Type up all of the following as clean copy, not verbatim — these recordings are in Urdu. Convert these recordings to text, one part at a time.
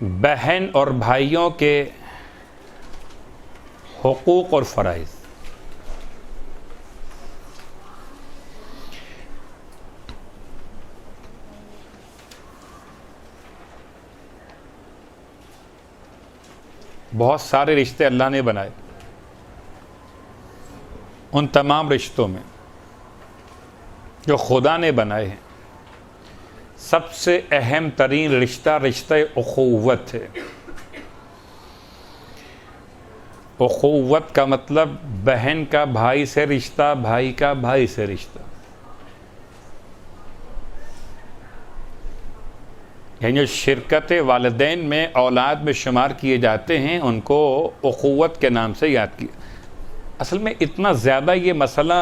بہن اور بھائیوں کے حقوق اور فرائض. بہت سارے رشتے اللہ نے بنائے. ان تمام رشتوں میں جو خدا نے بنائے ہیں، سب سے اہم ترین رشتہ اخوت ہے. اخوت کا مطلب بہن کا بھائی سے رشتہ، بھائی کا بھائی سے رشتہ. یعنی جو شرکت والدین میں اولاد میں شمار کیے جاتے ہیں ان کو اخوت کے نام سے یاد کیا. اصل میں اتنا زیادہ یہ مسئلہ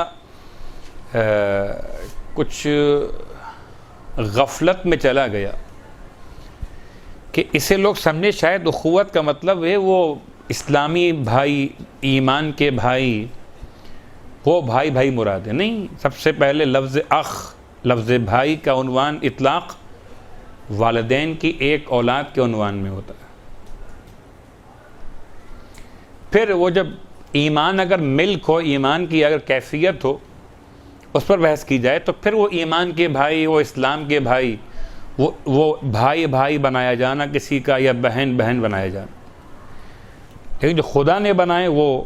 کچھ غفلت میں چلا گیا کہ اسے لوگ سمجھے شاید اخوت کا مطلب ہے وہ اسلامی بھائی، ایمان کے بھائی، وہ بھائی بھائی مراد ہے. نہیں، سب سے پہلے لفظ اخ، لفظ بھائی کا عنوان اطلاق والدین کی ایک اولاد کے عنوان میں ہوتا ہے. پھر وہ جب ایمان اگر ملک ہو، ایمان کی اگر کیفیت ہو، اس پر بحث کی جائے تو پھر وہ ایمان کے بھائی، وہ اسلام کے بھائی، وہ بھائی بھائی بنایا جانا کسی کا، یا بہن بہن بنایا جانا. لیکن جو خدا نے بنائے وہ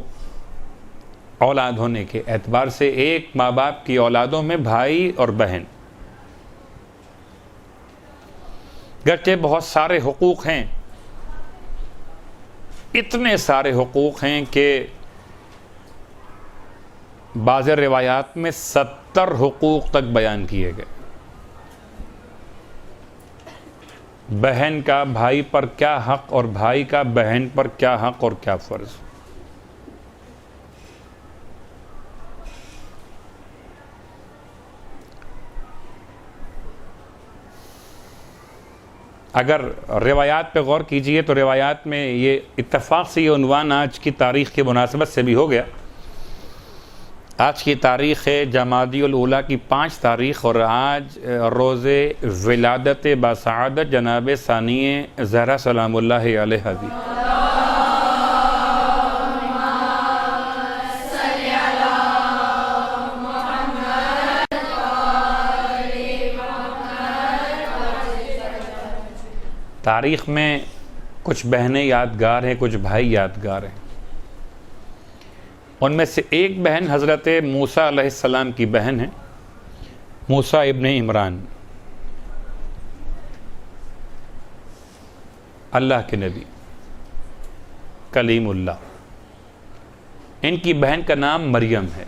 اولاد ہونے کے اعتبار سے ایک ماں باپ کی اولادوں میں بھائی اور بہن. گرچہ بہت سارے حقوق ہیں، اتنے سارے حقوق ہیں کہ بعض روایات میں 70 حقوق تک بیان کیے گئے. بہن کا بھائی پر کیا حق اور بھائی کا بہن پر کیا حق اور کیا فرض. اگر روایات پہ غور کیجئے تو روایات میں یہ اتفاق سے یہ عنوان آج کی تاریخ کی مناسبت سے بھی ہو گیا. آج کی تاریخ ہے جمادی الاولیٰ کی 5 تاریخ، اور آج روز ولادت باسعادت جناب ثانی زہرا سلام اللہ علیہ دی. تاریخ میں کچھ بہنیں یادگار ہیں، کچھ بھائی یادگار ہیں. ان میں سے ایک بہن حضرت موسیٰ علیہ السلام کی بہن ہے، موسیٰ ابن عمران، اللہ کے نبی، کلیم اللہ. ان کی بہن کا نام مریم ہے،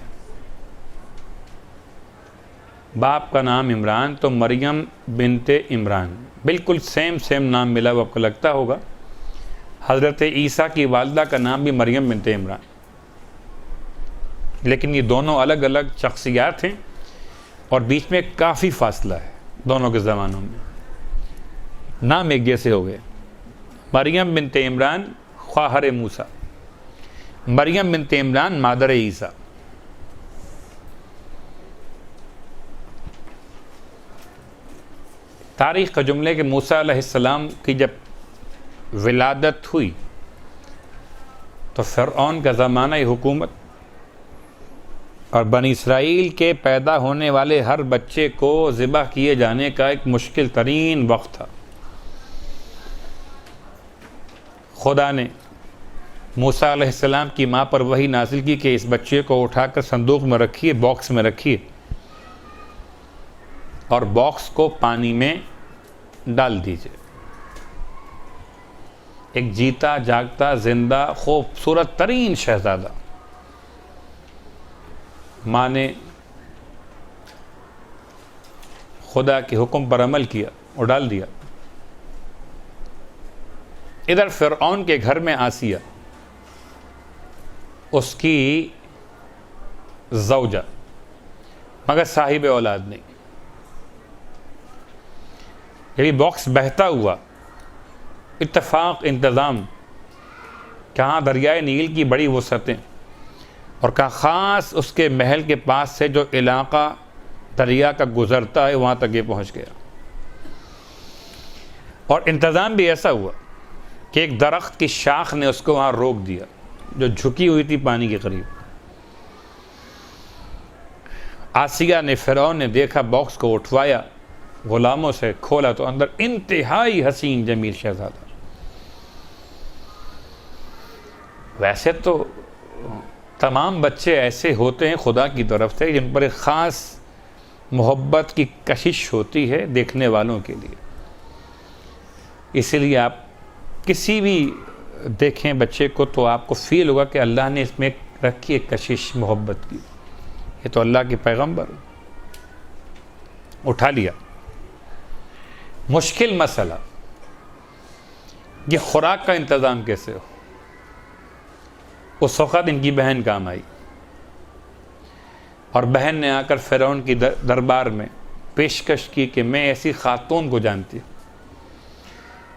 باپ کا نام عمران، تو مریم بنت عمران. بالکل سیم نام ملا وہ آپ کو لگتا ہوگا. حضرت عیسیٰ کی والدہ کا نام بھی مریم بنت عمران، لیکن یہ دونوں الگ الگ شخصیات ہیں اور بیچ میں کافی فاصلہ ہے دونوں کے زمانوں میں. نام ایک جیسے ہو گئے. مریم بنت عمران خواہر موسیٰ، مریم بنت عمران مادر عیسیٰ. تاریخ کا جملے کہ موسیٰ علیہ السلام کی جب ولادت ہوئی تو فرعون کا زمانہ حکومت اور بنی اسرائیل کے پیدا ہونے والے ہر بچے کو ذبح کیے جانے کا ایک مشکل ترین وقت تھا. خدا نے موسیٰ علیہ السلام کی ماں پر وحی نازل کی کہ اس بچے کو اٹھا کر صندوق میں رکھیے، باکس میں رکھیے، اور باکس کو پانی میں ڈال دیجئے. ایک جیتا جاگتا زندہ خوبصورت ترین شہزادہ. ماں نے خدا کے حکم پر عمل کیا اور ڈال دیا. ادھر فرعون کے گھر میں آسیہ، اس کی زوجہ، مگر صاحب اولاد نہیں. یعنی باکس بہتا ہوا، اتفاق انتظام، کہاں دریائے نیل کی بڑی وسعتیں اور کہاں خاص اس کے محل کے پاس سے جو علاقہ دریا کا گزرتا ہے وہاں تک یہ پہنچ گیا. اور انتظام بھی ایسا ہوا کہ ایک درخت کی شاخ نے اس کو وہاں روک دیا جو جھکی ہوئی تھی پانی کے قریب۔ آسیہ نے، فرعون نے دیکھا، باکس کو اٹھوایا، غلاموں سے کھولا تو اندر انتہائی حسین جمیل شہزادہ۔ ویسے تو تمام بچے ایسے ہوتے ہیں خدا کی طرف سے جن پر ایک خاص محبت کی کشش ہوتی ہے دیکھنے والوں کے لیے، اسی لیے آپ کسی بھی دیکھیں بچے کو تو آپ کو فیل ہوگا کہ اللہ نے اس میں رکھی ایک کشش محبت کی، یہ تو اللہ کے پیغمبر۔ اٹھا لیا۔ مشکل مسئلہ یہ خوراک کا انتظام کیسے ہو؟ اس وقت ان کی بہن کام آئی اور بہن نے آ کر فرعون کی دربار میں پیشکش کی کہ میں ایسی خاتون کو جانتی ہوں،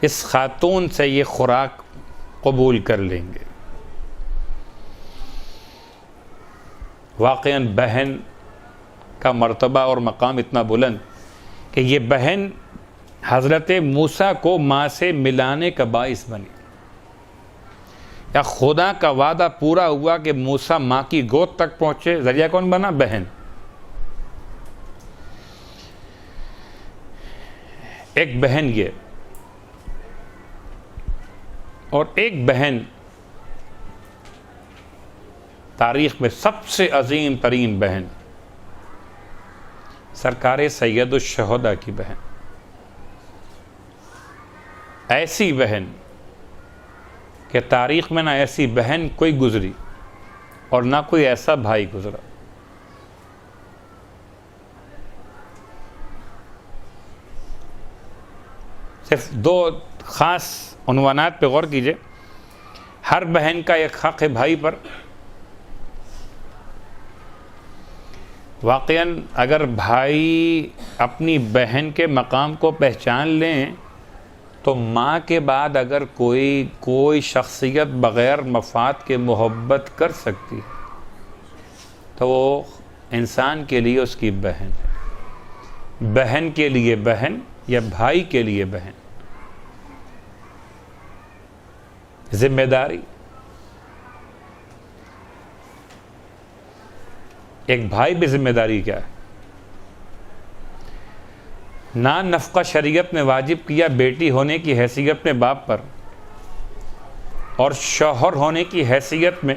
اس خاتون سے یہ خوراک قبول کر لیں گے۔ واقعاً بہن کا مرتبہ اور مقام اتنا بلند کہ یہ بہن حضرت موسیٰ کو ماں سے ملانے کا باعث بنی، یا خدا کا وعدہ پورا ہوا کہ موسیٰ ماں کی گود تک پہنچے، ذریعہ کون بنا؟ بہن۔ ایک بہن یہ، اور ایک بہن تاریخ میں سب سے عظیم ترین بہن، سرکار سید الشہداء کی بہن، ایسی بہن کہ تاریخ میں نہ ایسی بہن کوئی گزری اور نہ کوئی ایسا بھائی گزرا۔ صرف دو خاص عنوانات پہ غور کیجئے۔ ہر بہن کا ایک حق ہے بھائی پر۔ واقعاً اگر بھائی اپنی بہن کے مقام کو پہچان لیں تو ماں کے بعد اگر کوئی شخصیت بغیر مفاد کے محبت کر سکتی تو وہ انسان کے لیے اس کی بہن ہے۔ بہن کے لیے بہن یا بھائی کے لیے بہن۔ ذمہ داری، ایک بھائی بھی ذمہ داری کیا ہے؟ نان نفقہ شریعت نے واجب کیا بیٹی ہونے کی حیثیت میں باپ پر، اور شوہر ہونے کی حیثیت میں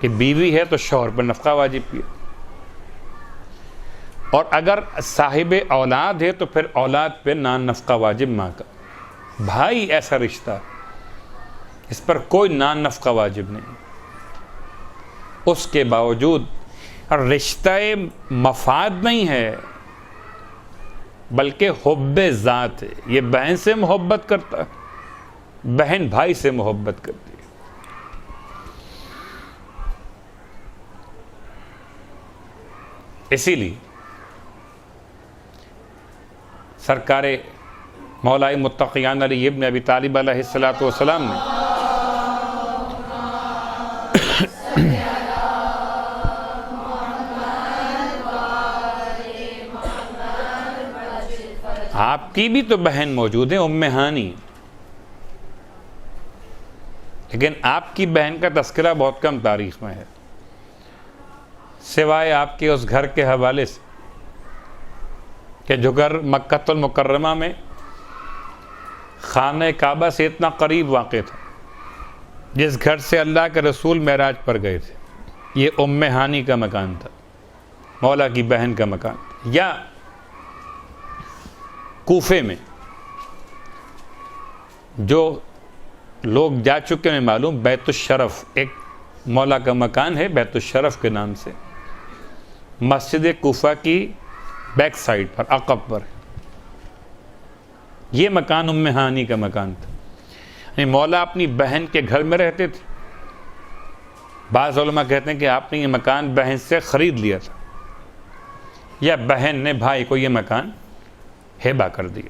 کہ بیوی ہے تو شوہر پر نفقہ واجب کیا، اور اگر صاحب اولاد ہے تو پھر اولاد پہ نان نفقہ واجب ماں کا۔ بھائی ایسا رشتہ اس پر کوئی نان نفقہ واجب نہیں، اس کے باوجود رشتہ مفاد نہیں ہے بلکہ حب ذات ہے۔ یہ بہن سے محبت کرتا ہے، بہن بھائی سے محبت کرتی ہے۔ اسی لیے سرکار مولائے متقیان علی ابن ابی طالب علیہ السلام نے آپ کی بھی تو بہن موجود ہے ام ہانی، لیکن آپ کی بہن کا تذکرہ بہت کم تاریخ میں ہے، سوائے آپ کے اس گھر کے حوالے سے کہ جو گھر مکہ المکرمہ میں خانہ کعبہ سے اتنا قریب واقع تھا، جس گھر سے اللہ کے رسول معراج پر گئے تھے، یہ ام ہانی کا مکان تھا، مولا کی بہن کا مکان تھا۔ یا کوفے میں جو لوگ جا چکے ہیں معلوم، بیت الشرف ایک مولا کا مکان ہے بیت الشرف کے نام سے، مسجد کوفہ کی بیک سائڈ پر، عقب پر، یہ مکان ام ہانی کا مکان تھا۔ یعنی مولا اپنی بہن کے گھر میں رہتے تھے۔ بعض علماء کہتے ہیں کہ آپ نے یہ مکان بہن سے خرید لیا تھا، یا بہن نے بھائی کو یہ مکان ہبہ کر دیا۔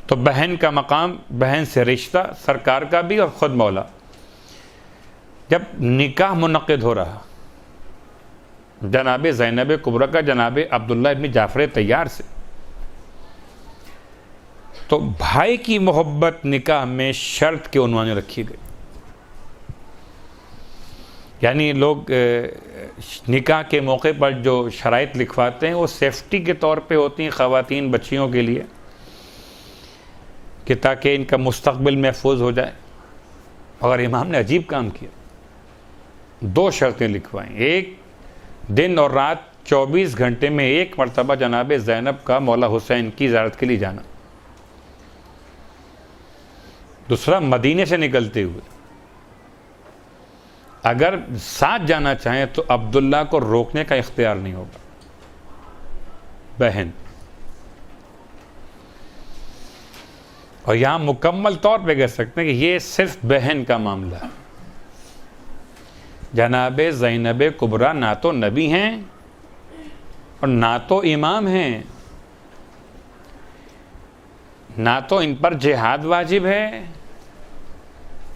تو بہن کا مقام، بہن سے رشتہ سرکار کا بھی اور خود مولا۔ جب نکاح منعقد ہو رہا جناب زینب کبریٰ کا جناب عبداللہ ابن جعفر طیار سے، تو بھائی کی محبت نکاح میں شرط کے عنوان رکھی گئی. یعنی لوگ نکاح کے موقع پر جو شرائط لکھواتے ہیں وہ سیفٹی کے طور پہ ہوتی ہیں خواتین بچیوں کے لیے، کہ تاکہ ان کا مستقبل محفوظ ہو جائے. اور امام نے عجیب کام کیا، 2 شرطیں لکھوائیں. ایک، دن اور رات 24 گھنٹے میں 1 مرتبہ جناب زینب کا مولا حسین کی زیارت کے لیے جانا. دوسرا، مدینے سے نکلتے ہوئے اگر ساتھ جانا چاہیں تو عبداللہ کو روکنے کا اختیار نہیں ہوگا. بہن. اور یہاں مکمل طور پہ کہہ سکتے ہیں کہ یہ صرف بہن کا معاملہ ہے. جناب زینب کبریٰ نہ تو نبی ہیں اور نہ تو امام ہیں، نہ تو ان پر جہاد واجب ہے،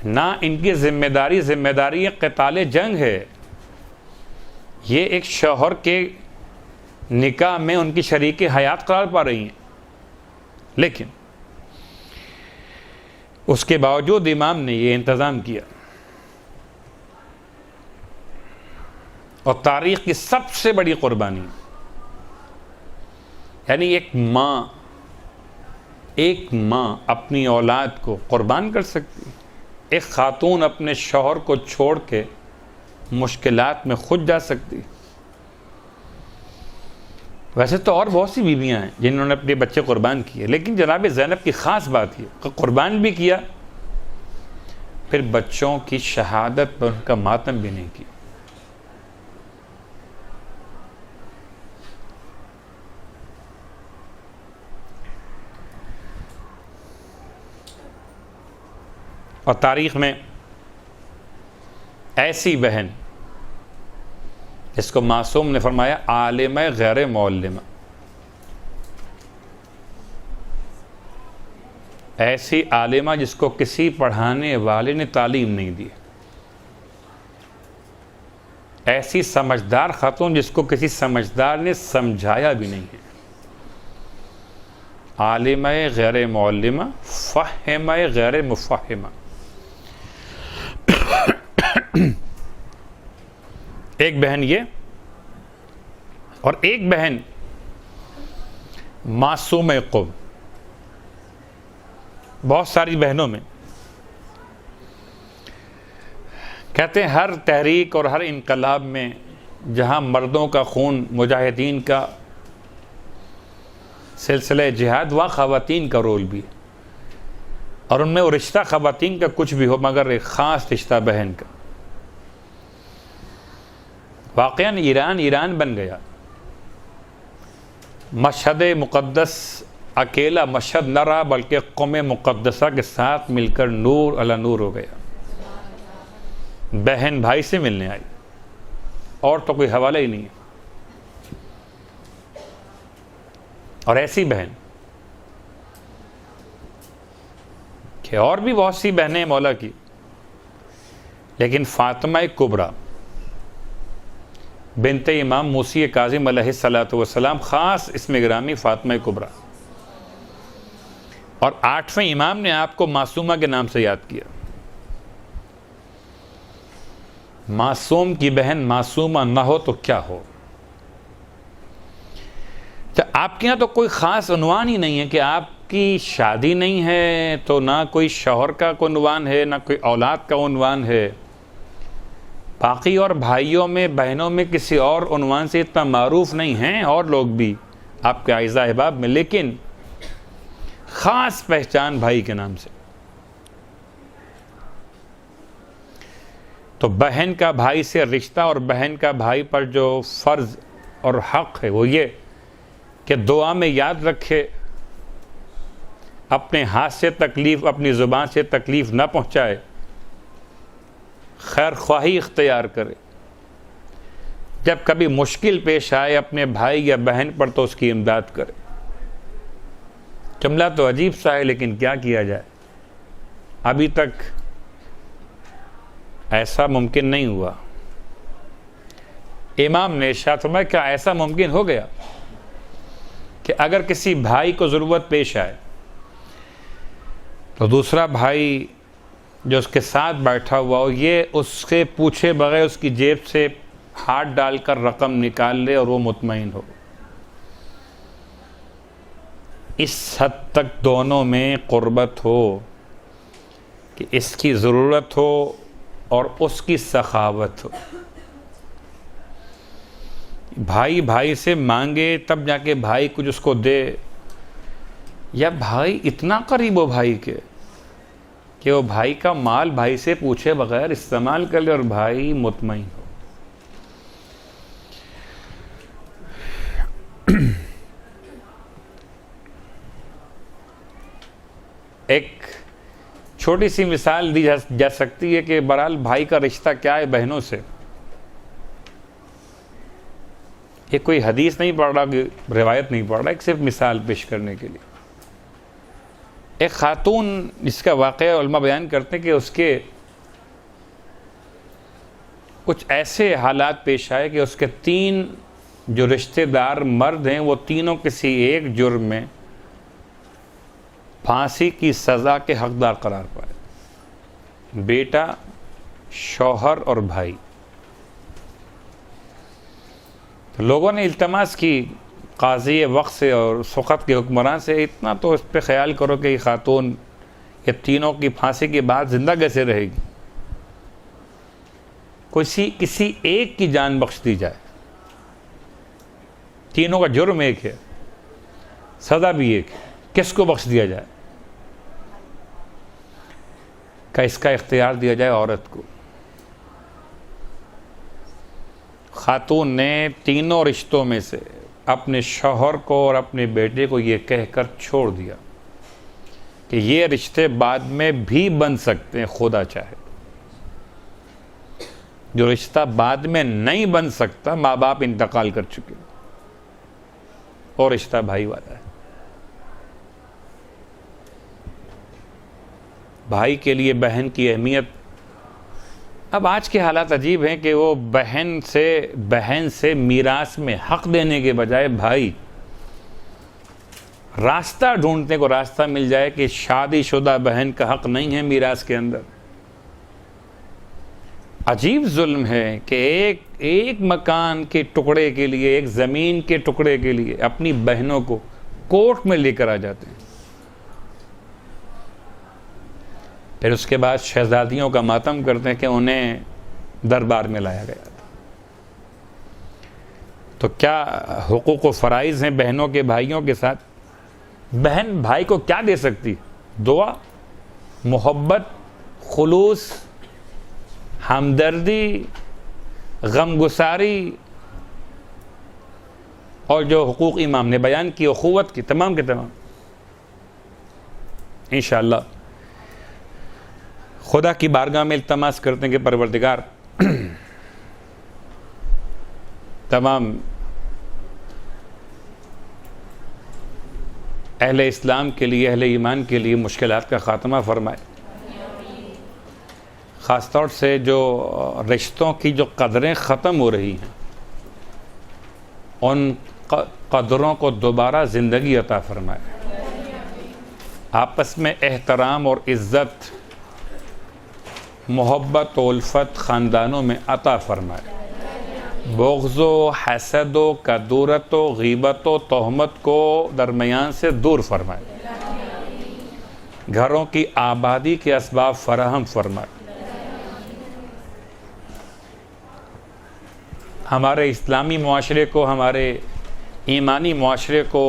نہ ان کی ذمہ داری قتال جنگ ہے. یہ ایک شوہر کے نکاح میں ان کی شریک حیات قرار پا رہی ہیں. لیکن اس کے باوجود امام نے یہ انتظام کیا. اور تاریخ کی سب سے بڑی قربانی، یعنی ایک ماں اپنی اولاد کو قربان کر سکتی، ایک خاتون اپنے شوہر کو چھوڑ کے مشکلات میں خود جا سکتی. ویسے تو اور بہت سی بیویاں ہیں جنہوں نے اپنے بچے قربان کیے، لیکن جناب زینب کی خاص بات یہ کہ قربان بھی کیا، پھر بچوں کی شہادت پر ان کا ماتم بھی نہیں کیا. اور تاریخ میں ایسی بہن جس کو معصوم نے فرمایا عالمہ غیر معلمہ، ایسی عالمہ جس کو کسی پڑھانے والے نے تعلیم نہیں دی، ایسی سمجھدار خاتون جس کو کسی سمجھدار نے سمجھایا بھی نہیں ہے. عالمہ غیر معلمہ، فہمہ غیر مفہمہ. ایک بہن یہ، اور ایک بہن معصوم قم. بہت ساری بہنوں میں کہتے ہیں ہر تحریک اور ہر انقلاب میں جہاں مردوں کا خون مجاہدین کا سلسلہ جہاد، وہاں خواتین کا رول بھی ہے. اور ان میں وہ رشتہ خواتین کا کچھ بھی ہو مگر ایک خاص رشتہ بہن کا. واقعاً ایران بن گیا. مشہد مقدس اکیلا مشہد نہ رہا بلکہ قوم مقدسہ کے ساتھ مل کر نور علی نور ہو گیا. بہن بھائی سے ملنے آئی، اور تو کوئی حوالہ ہی نہیں ہے. اور ایسی بہن کہ اور بھی بہت سی بہنیں مولا کی، لیکن فاطمہ کبریٰ بنت امام موسی کاظم علیہ السلام، خاص اسم گرامی فاطمہ کبریٰ. اور 8ویں امام نے آپ کو معصومہ کے نام سے یاد کیا. معصوم کی بہن معصومہ نہ ہو تو کیا ہو. آپ کے یہاں تو کوئی خاص عنوان ہی نہیں ہے کہ آپ کی شادی نہیں ہے تو نہ کوئی شوہر کا کوئی عنوان ہے، نہ کوئی اولاد کا عنوان ہے. باقی اور بھائیوں میں بہنوں میں کسی اور عنوان سے اتنا معروف نہیں ہیں، اور لوگ بھی آپ کے اعزاء احباب میں، لیکن خاص پہچان بھائی کے نام سے. تو بہن کا بھائی سے رشتہ اور بہن کا بھائی پر جو فرض اور حق ہے وہ یہ کہ دعا میں یاد رکھے، اپنے ہاتھ سے تکلیف، اپنی زبان سے تکلیف نہ پہنچائے، خیر خواہی اختیار کرے. جب کبھی مشکل پیش آئے اپنے بھائی یا بہن پر تو اس کی امداد کرے. جملہ تو عجیب سا ہے لیکن کیا کیا جائے، ابھی تک ایسا ممکن نہیں ہوا. امام نے ارشاد فرمایا کیا ایسا ممکن ہو گیا کہ اگر کسی بھائی کو ضرورت پیش آئے تو دوسرا بھائی جو اس کے ساتھ بیٹھا ہوا ہو یہ اس سے پوچھے بغیر اس کی جیب سے ہاتھ ڈال کر رقم نکال لے اور وہ مطمئن ہو. اس حد تک دونوں میں قربت ہو کہ اس کی ضرورت ہو اور اس کی سخاوت ہو. بھائی بھائی سے مانگے تب جا کے بھائی کچھ اس کو دے، یا بھائی اتنا قریب ہو بھائی کے کہ وہ بھائی کا مال بھائی سے پوچھے بغیر استعمال کر لے اور بھائی مطمئن ہو. ایک چھوٹی سی مثال دی جا سکتی ہے کہ بہرحال بھائی کا رشتہ کیا ہے بہنوں سے. یہ کوئی حدیث نہیں پڑھ رہا، روایت نہیں پڑھ رہا، ایک صرف مثال پیش کرنے کے لیے. ایک خاتون جس کا واقعہ علماء بیان کرتے ہیں کہ اس کے کچھ ایسے حالات پیش آئے کہ اس کے 3 جو رشتہ دار مرد ہیں وہ تینوں کسی ایک جرم میں پھانسی کی سزا کے حقدار قرار پائے. بیٹا، شوہر اور بھائی. تو لوگوں نے التماس کی قاضی وقت سے اور اس وقت کے حکمران سے، اتنا تو اس پہ خیال کرو کہ یہ خاتون یہ تینوں کی پھانسی کے بعد زندہ کیسے رہے گی، کسی ایک کی جان بخش دی جائے. تینوں کا جرم ایک ہے، سزا بھی ایک ہے، کس کو بخش دیا جائے؟ کہ اس کا اختیار دیا جائے عورت کو. خاتون نے تینوں رشتوں میں سے اپنے شوہر کو اور اپنے بیٹے کو یہ کہہ کر چھوڑ دیا کہ یہ رشتے بعد میں بھی بن سکتے ہیں خدا چاہے. جو رشتہ بعد میں نہیں بن سکتا، ماں باپ انتقال کر چکے اور رشتہ بھائی والا ہے. بھائی کے لیے بہن کی اہمیت. اب آج کے حالات عجیب ہیں کہ وہ بہن سے میراث میں حق دینے کے بجائے بھائی راستہ ڈھونڈنے کو راستہ مل جائے کہ شادی شدہ بہن کا حق نہیں ہے میراث کے اندر. عجیب ظلم ہے کہ ایک مکان کے ٹکڑے کے لیے، ایک زمین کے ٹکڑے کے لیے اپنی بہنوں کو کورٹ میں لے کر آ جاتے ہیں. پھر اس کے بعد شہزادیوں کا ماتم کرتے ہیں کہ انہیں دربار میں لایا گیا. تو کیا حقوق و فرائض ہیں بہنوں کے بھائیوں کے ساتھ؟ بہن بھائی کو کیا دے سکتی؟ دعا، محبت، خلوص، ہمدردی، غم گساری، اور جو حقوق امام نے بیان کی اخوت کی، تمام کے تمام. انشاءاللہ خدا کی بارگاہ میں التماس کرتے ہیں کہ پروردگار تمام اہل اسلام کے لیے، اہل ایمان کے لیے مشکلات کا خاتمہ فرمائے. خاص طور سے جو رشتوں کی جو قدریں ختم ہو رہی ہیں، ان قدروں کو دوبارہ زندگی عطا فرمائے. آپس میں احترام اور عزت، محبت و الفت خاندانوں میں عطا فرمائے. بغض و حسد و کدورت و غیبت و تہمت کو درمیان سے دور فرمائے. گھروں کی آبادی کے اسباب فراہم فرمائے. ہمارے اسلامی معاشرے کو، ہمارے ایمانی معاشرے کو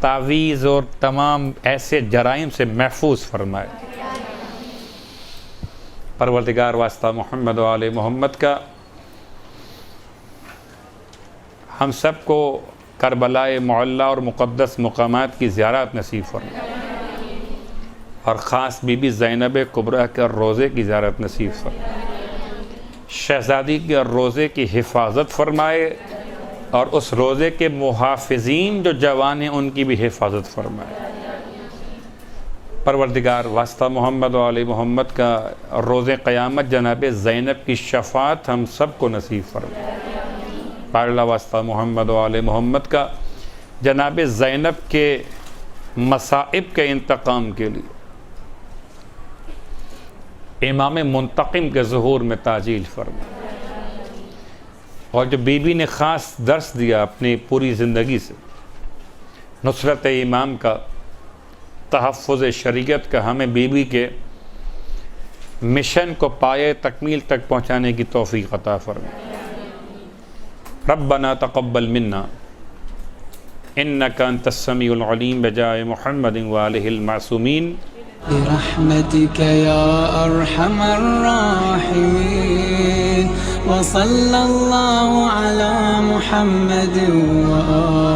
تعویذ اور تمام ایسے جرائم سے محفوظ فرمائے. پروردگار واسطہ محمد و آل محمد کا ہم سب کو کربلا معلیٰ اور مقدس مقامات کی زیارت نصیب فرمائے، اور خاص بی بی زینب کبریٰ کے روضے کی زیارت نصیب فرمائے. شہزادی کے روضے کی حفاظت فرمائے، اور اس روضے کے محافظین جو جوان ہیں ان کی بھی حفاظت فرمائے. پروردگار واسطہ محمد و آل محمد کا روز قیامت جناب زینب کی شفاعت ہم سب کو نصیب فرمائے. پارلا واسطہ محمد و آل محمد کا جناب زینب کے مصائب کے انتقام کے لیے امام منتقم کے ظہور میں تعجیل فرما۔ اور جو بی بی نے خاص درس دیا اپنی پوری زندگی سے نصرت امام کا، تحفظ شریعت کا، ہمیں بی بی کے مشن کو پائے تکمیل تک پہنچانے کی توفیق عطا فرما۔ ربنا تقبل منا انک انت السمیع العلیم بجائے محمد وآلہ المعصومین برحمتك يا أرحم الراحمين، وصلى الله على محمد وآله